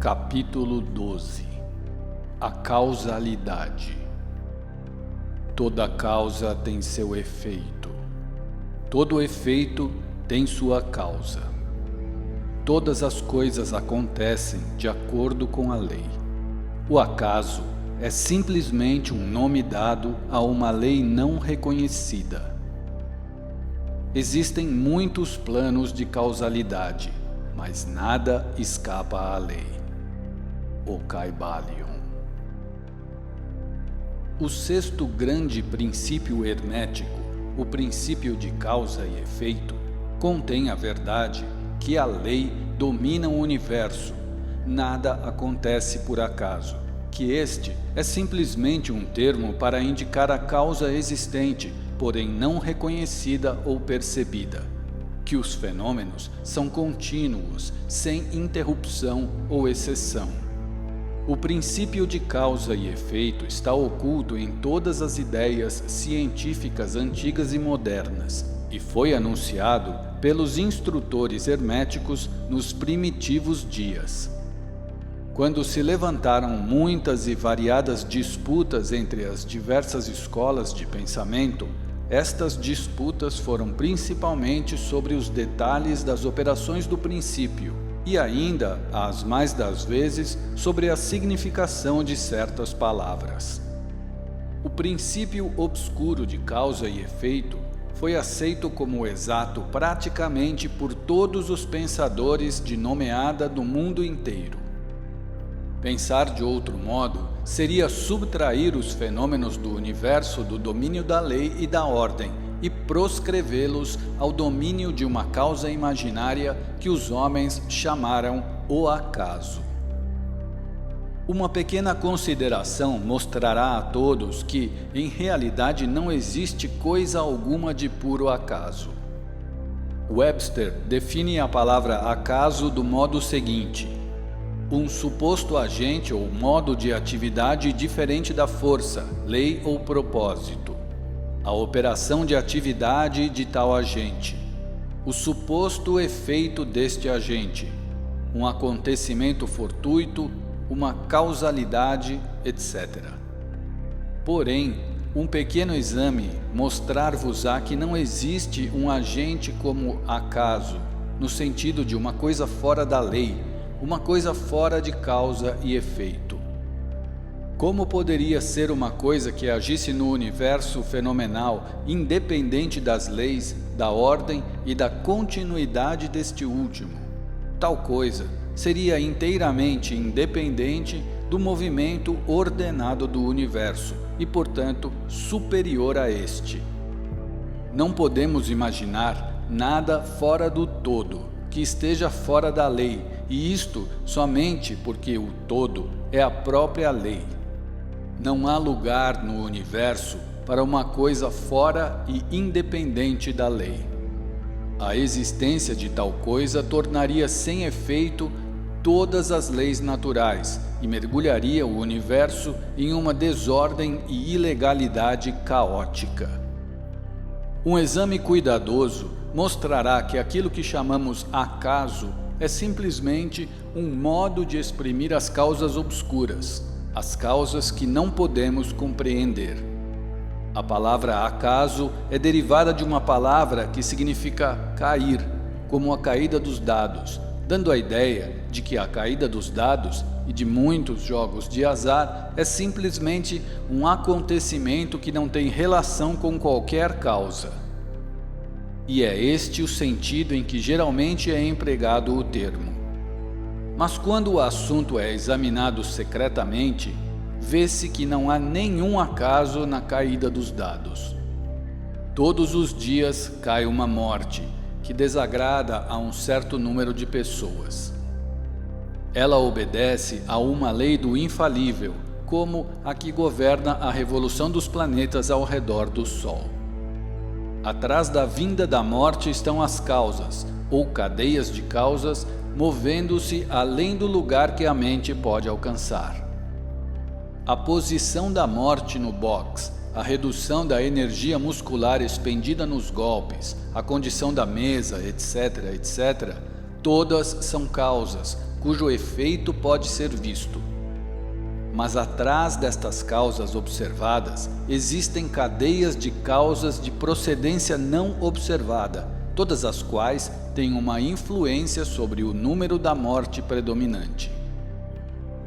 Capítulo 12. A causalidade. Toda causa tem seu efeito. Todo efeito tem sua causa. Todas as coisas acontecem de acordo com a lei. O acaso é simplesmente um nome dado a uma lei não reconhecida. Existem muitos planos de causalidade, mas nada escapa à lei. O Kybalion. O sexto grande princípio hermético, o princípio de causa e efeito, contém a verdade que a lei domina o universo. Nada acontece por acaso, que este é simplesmente um termo para indicar a causa existente, porém não reconhecida ou percebida, que os fenômenos são contínuos, sem interrupção ou exceção. O princípio de causa e efeito está oculto em todas as ideias científicas antigas e modernas, e foi anunciado pelos instrutores herméticos nos primitivos dias. Quando se levantaram muitas e variadas disputas entre as diversas escolas de pensamento, estas disputas foram principalmente sobre os detalhes das operações do princípio e ainda, as mais das vezes, sobre a significação de certas palavras. O princípio obscuro de causa e efeito foi aceito como exato praticamente por todos os pensadores de nomeada do mundo inteiro. Pensar de outro modo seria subtrair os fenômenos do universo do domínio da lei e da ordem e proscrevê-los ao domínio de uma causa imaginária que os homens chamaram o acaso. Uma pequena consideração mostrará a todos que, em realidade, não existe coisa alguma de puro acaso. Webster define a palavra acaso do modo seguinte: um suposto agente ou modo de atividade diferente da força, lei ou propósito. A operação de atividade de tal agente. O suposto efeito deste agente. Um acontecimento fortuito, uma causalidade, etc. Porém, um pequeno exame mostrar-vos-á que não existe um agente como acaso, no sentido de uma coisa fora da lei, uma coisa fora de causa e efeito. Como poderia ser uma coisa que agisse no universo fenomenal, independente das leis, da ordem e da continuidade deste último? Tal coisa seria inteiramente independente do movimento ordenado do universo e, portanto, superior a este. Não podemos imaginar nada fora do todo, que esteja fora da lei, e isto somente porque o todo é a própria lei. Não há lugar no universo para uma coisa fora e independente da lei. A existência de tal coisa tornaria sem efeito todas as leis naturais e mergulharia o universo em uma desordem e ilegalidade caótica. Um exame cuidadoso mostrará que aquilo que chamamos acaso é simplesmente um modo de exprimir as causas obscuras, as causas que não podemos compreender. A palavra acaso é derivada de uma palavra que significa cair, como a caída dos dados, dando a ideia de que a caída dos dados e de muitos jogos de azar é simplesmente um acontecimento que não tem relação com qualquer causa. E é este o sentido em que geralmente é empregado o termo. Mas quando o assunto é examinado secretamente, vê-se que não há nenhum acaso na caída dos dados. Todos os dias cai uma morte, que desagrada a um certo número de pessoas. Ela obedece a uma lei do infalível, como a que governa a revolução dos planetas ao redor do Sol. Atrás da vinda da morte estão as causas, ou cadeias de causas, movendo-se além do lugar que a mente pode alcançar. A posição da morte no box, a redução da energia muscular expendida nos golpes, a condição da mesa, etc., todas são causas, cujo efeito pode ser visto. Mas atrás destas causas observadas, existem cadeias de causas de procedência não observada, todas as quais têm uma influência sobre o número da morte predominante.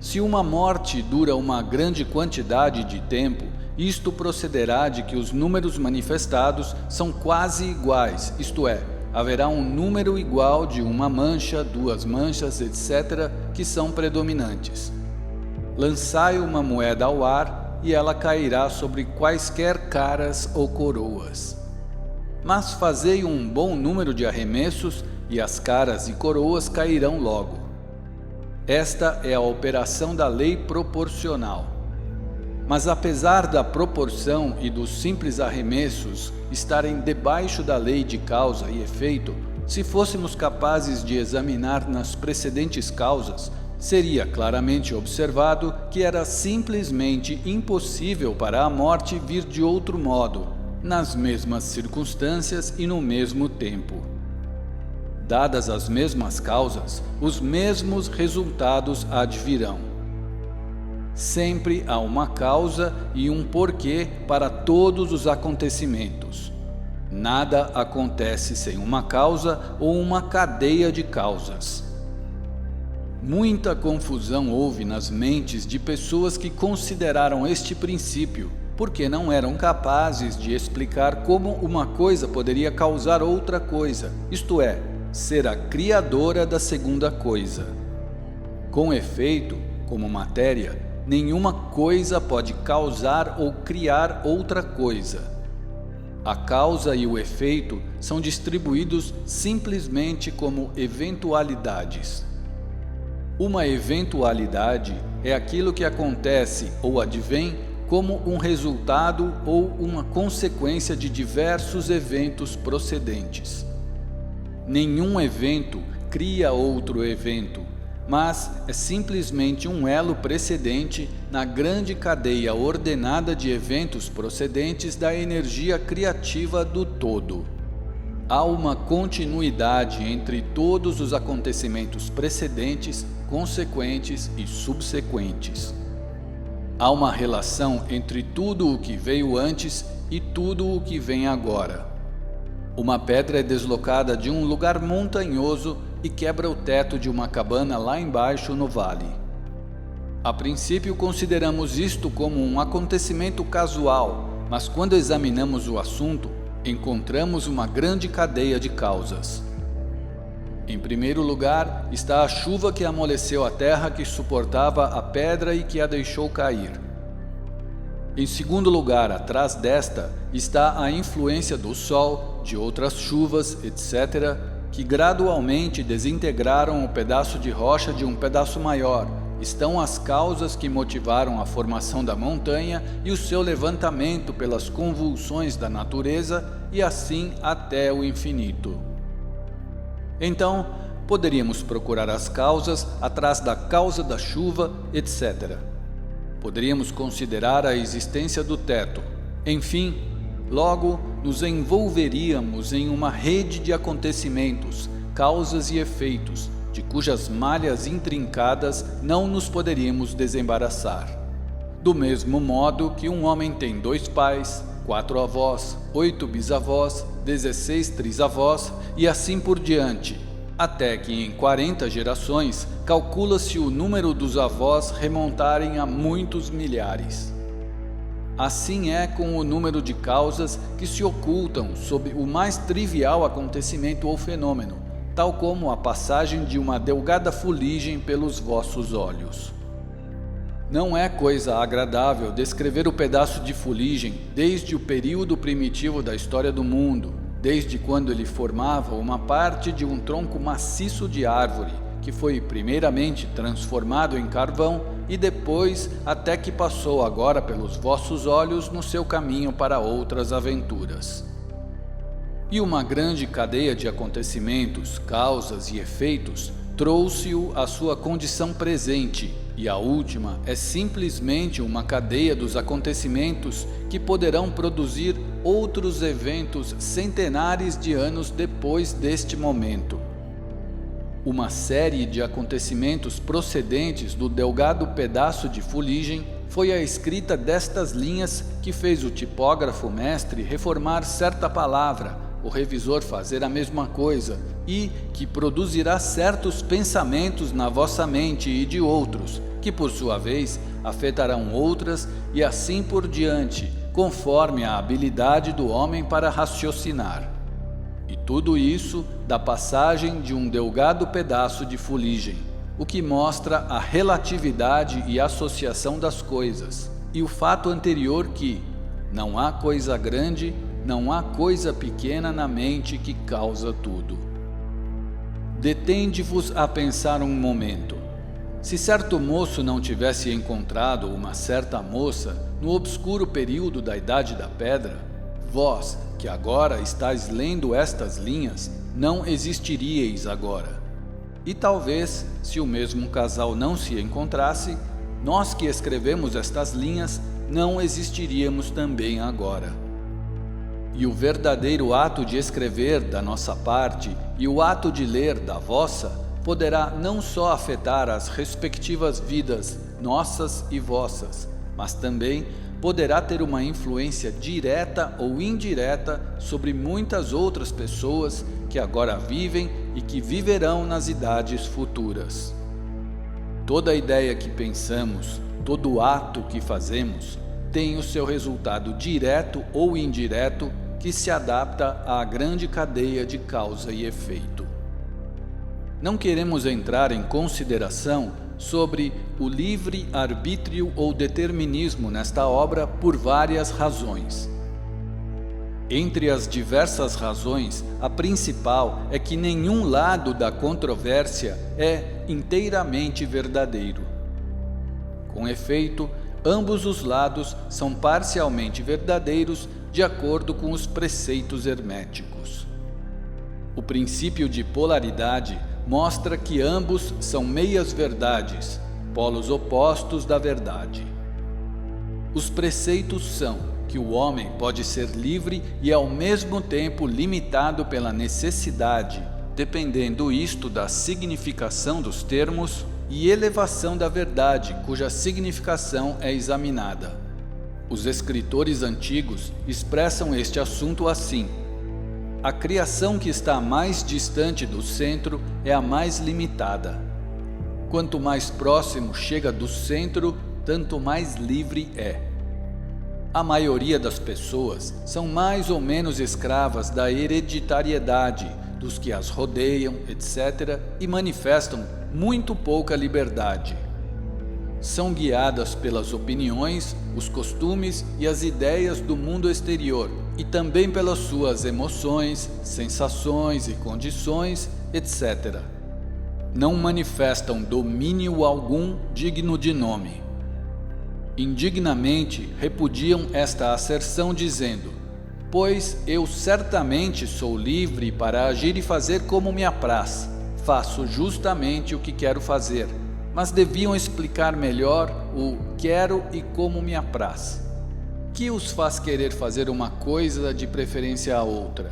Se uma morte dura uma grande quantidade de tempo, isto procederá de que os números manifestados são quase iguais, isto é, haverá um número igual de uma mancha, duas manchas, etc., que são predominantes. Lançai uma moeda ao ar e ela cairá sobre quaisquer caras ou coroas. Mas fazei um bom número de arremessos e as caras e coroas cairão logo. Esta é a operação da lei proporcional. Mas apesar da proporção e dos simples arremessos estarem debaixo da lei de causa e efeito, se fôssemos capazes de examinar nas precedentes causas, seria claramente observado que era simplesmente impossível para a morte vir de outro modo, nas mesmas circunstâncias e no mesmo tempo. Dadas as mesmas causas, os mesmos resultados advirão. Sempre há uma causa e um porquê para todos os acontecimentos. Nada acontece sem uma causa ou uma cadeia de causas. Muita confusão houve nas mentes de pessoas que consideraram este princípio, porque não eram capazes de explicar como uma coisa poderia causar outra coisa, isto é, ser a criadora da segunda coisa. Com efeito, como matéria, nenhuma coisa pode causar ou criar outra coisa. A causa e o efeito são distribuídos simplesmente como eventualidades. Uma eventualidade é aquilo que acontece ou advém como um resultado ou uma consequência de diversos eventos procedentes. Nenhum evento cria outro evento, mas é simplesmente um elo precedente na grande cadeia ordenada de eventos procedentes da energia criativa do todo. Há uma continuidade entre todos os acontecimentos precedentes, consequentes e subsequentes. Há uma relação entre tudo o que veio antes e tudo o que vem agora. Uma pedra é deslocada de um lugar montanhoso e quebra o teto de uma cabana lá embaixo no vale. A princípio consideramos isto como um acontecimento casual, mas quando examinamos o assunto, encontramos uma grande cadeia de causas. Em primeiro lugar está a chuva que amoleceu a terra que suportava a pedra e que a deixou cair. Em segundo lugar, atrás desta, está a influência do sol, de outras chuvas, etc., que gradualmente desintegraram o pedaço de rocha de um pedaço maior. Estão as causas que motivaram a formação da montanha e o seu levantamento pelas convulsões da natureza e assim até o infinito. Então, poderíamos procurar as causas atrás da causa da chuva, etc. Poderíamos considerar a existência do teto. Enfim, logo nos envolveríamos em uma rede de acontecimentos, causas e efeitos, de cujas malhas intrincadas não nos poderíamos desembaraçar. Do mesmo modo que um homem tem 2 pais, 4 avós, 8 bisavós, 16 trisavós e assim por diante, até que em 40 gerações calcula-se o número dos avós remontarem a muitos milhares. Assim é com o número de causas que se ocultam sob o mais trivial acontecimento ou fenômeno, tal como a passagem de uma delgada fuligem pelos vossos olhos. Não é coisa agradável descrever o pedaço de fuligem desde o período primitivo da história do mundo, desde quando ele formava uma parte de um tronco maciço de árvore, que foi primeiramente transformado em carvão e depois até que passou agora pelos vossos olhos no seu caminho para outras aventuras. E uma grande cadeia de acontecimentos, causas e efeitos trouxe-o à sua condição presente, e a última é simplesmente uma cadeia dos acontecimentos que poderão produzir outros eventos centenares de anos depois deste momento. uma série de acontecimentos procedentes do delgado pedaço de fuligem, foi a escrita destas linhas que fez o tipógrafo mestre reformar certa palavra, o revisor fazer a mesma coisa, e que produzirá certos pensamentos na vossa mente e de outros, que por sua vez afetarão outras, e assim por diante, conforme a habilidade do homem para raciocinar. E tudo isso da passagem de um delgado pedaço de fuligem, o que mostra a relatividade e associação das coisas, e o fato anterior que não há coisa grande, não há coisa pequena na mente que causa tudo. Detende-vos a pensar um momento. Se certo moço não tivesse encontrado uma certa moça no obscuro período da Idade da Pedra, vós, que agora estáis lendo estas linhas, não existiríeis agora. E talvez, se o mesmo casal não se encontrasse, nós que escrevemos estas linhas não existiríamos também agora. E o verdadeiro ato de escrever da nossa parte e o ato de ler da vossa poderá não só afetar as respectivas vidas, nossas e vossas, mas também poderá ter uma influência direta ou indireta sobre muitas outras pessoas que agora vivem e que viverão nas idades futuras. Toda ideia que pensamos, todo ato que fazemos, tem o seu resultado direto ou indireto que se adapta à grande cadeia de causa e efeito. Não queremos entrar em consideração sobre o livre-arbítrio ou determinismo nesta obra por várias razões. Entre as diversas razões, a principal é que nenhum lado da controvérsia é inteiramente verdadeiro. Com efeito, ambos os lados são parcialmente verdadeiros de acordo com os preceitos herméticos. O princípio de polaridade mostra que ambos são meias-verdades, polos opostos da verdade. Os preceitos são que o homem pode ser livre e ao mesmo tempo limitado pela necessidade, dependendo isto da significação dos termos e elevação da verdade, cuja significação é examinada. Os escritores antigos expressam este assunto assim: a criação que está mais distante do centro é a mais limitada. Quanto mais próximo chega do centro, tanto mais livre é. A maioria das pessoas são mais ou menos escravas da hereditariedade dos que as rodeiam, etc., e manifestam muito pouca liberdade. São guiadas pelas opiniões, os costumes e as ideias do mundo exterior, e também pelas suas emoções, sensações e condições, etc. Não manifestam domínio algum digno de nome. Indignamente repudiam esta asserção dizendo: pois eu certamente sou livre para agir e fazer como me apraz, faço justamente o que quero fazer, mas deviam explicar melhor o quero e como me apraz. Que os faz querer fazer uma coisa de preferência a outra?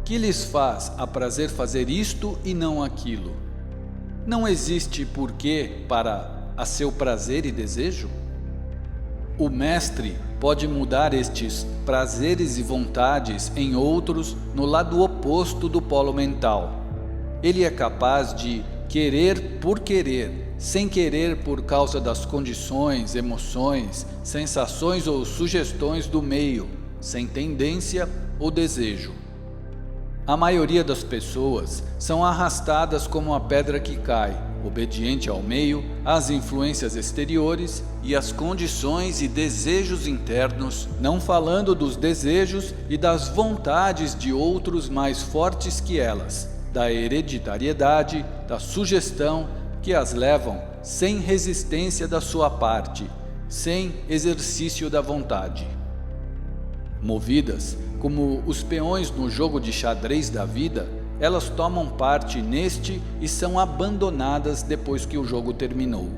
Que lhes faz aprazer fazer isto e não aquilo? Não existe porquê para a seu prazer e desejo? O mestre pode mudar estes prazeres e vontades em outros no lado oposto do polo mental. Ele é capaz de querer por querer, sem querer por causa das condições, emoções, sensações ou sugestões do meio, sem tendência ou desejo. A maioria das pessoas são arrastadas como a pedra que cai, obediente ao meio, às influências exteriores e às condições e desejos internos, não falando dos desejos e das vontades de outros mais fortes que elas, da hereditariedade, da sugestão, que as levam sem resistência da sua parte, sem exercício da vontade. Movidas como os peões no jogo de xadrez da vida, elas tomam parte neste e são abandonadas depois que o jogo terminou.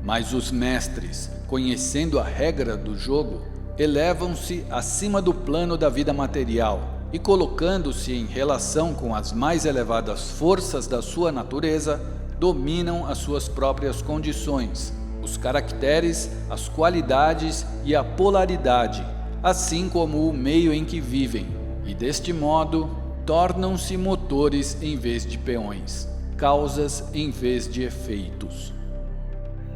Mas os mestres, conhecendo a regra do jogo, elevam-se acima do plano da vida material, e colocando-se em relação com as mais elevadas forças da sua natureza, dominam as suas próprias condições, os caracteres, as qualidades e a polaridade, assim como o meio em que vivem, e deste modo tornam-se motores em vez de peões, causas em vez de efeitos.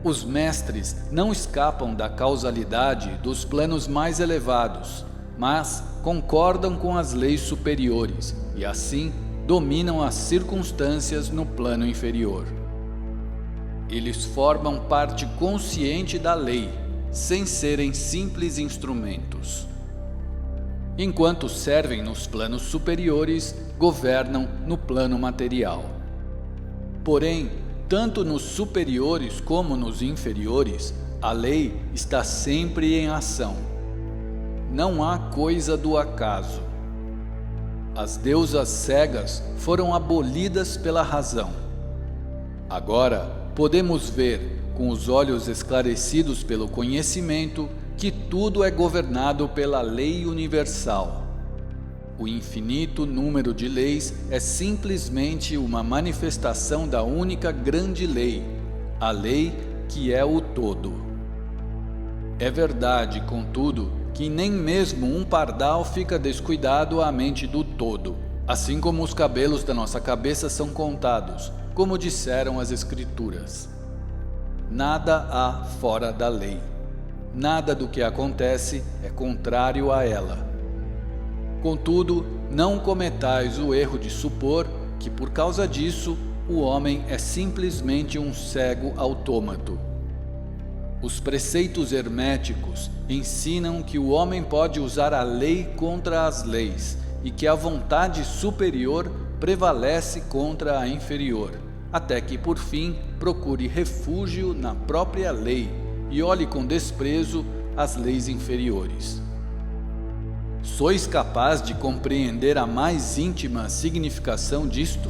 Os mestres não escapam da causalidade dos planos mais elevados, mas concordam com as leis superiores e assim dominam as circunstâncias no plano inferior. Eles formam parte consciente da lei, sem serem simples instrumentos. Enquanto servem nos planos superiores, governam no plano material. Porém, tanto nos superiores como nos inferiores, a lei está sempre em ação. Não há coisa do acaso. As deusas cegas foram abolidas pela razão. Agora, podemos ver, com os olhos esclarecidos pelo conhecimento, que tudo é governado pela lei universal. O infinito número de leis é simplesmente uma manifestação da única grande lei, a lei que é o todo. É verdade, contudo, que nem mesmo um pardal fica descuidado à mente do todo, assim como os cabelos da nossa cabeça são contados, como disseram as Escrituras. Nada há fora da lei. Nada do que acontece é contrário a ela. Contudo, não cometais o erro de supor que, por causa disso, o homem é simplesmente um cego autômato. Os preceitos herméticos ensinam que o homem pode usar a lei contra as leis e que a vontade superior prevalece contra a inferior, até que, por fim, procure refúgio na própria lei e olhe com desprezo as leis inferiores. Sois capaz de compreender a mais íntima significação disto?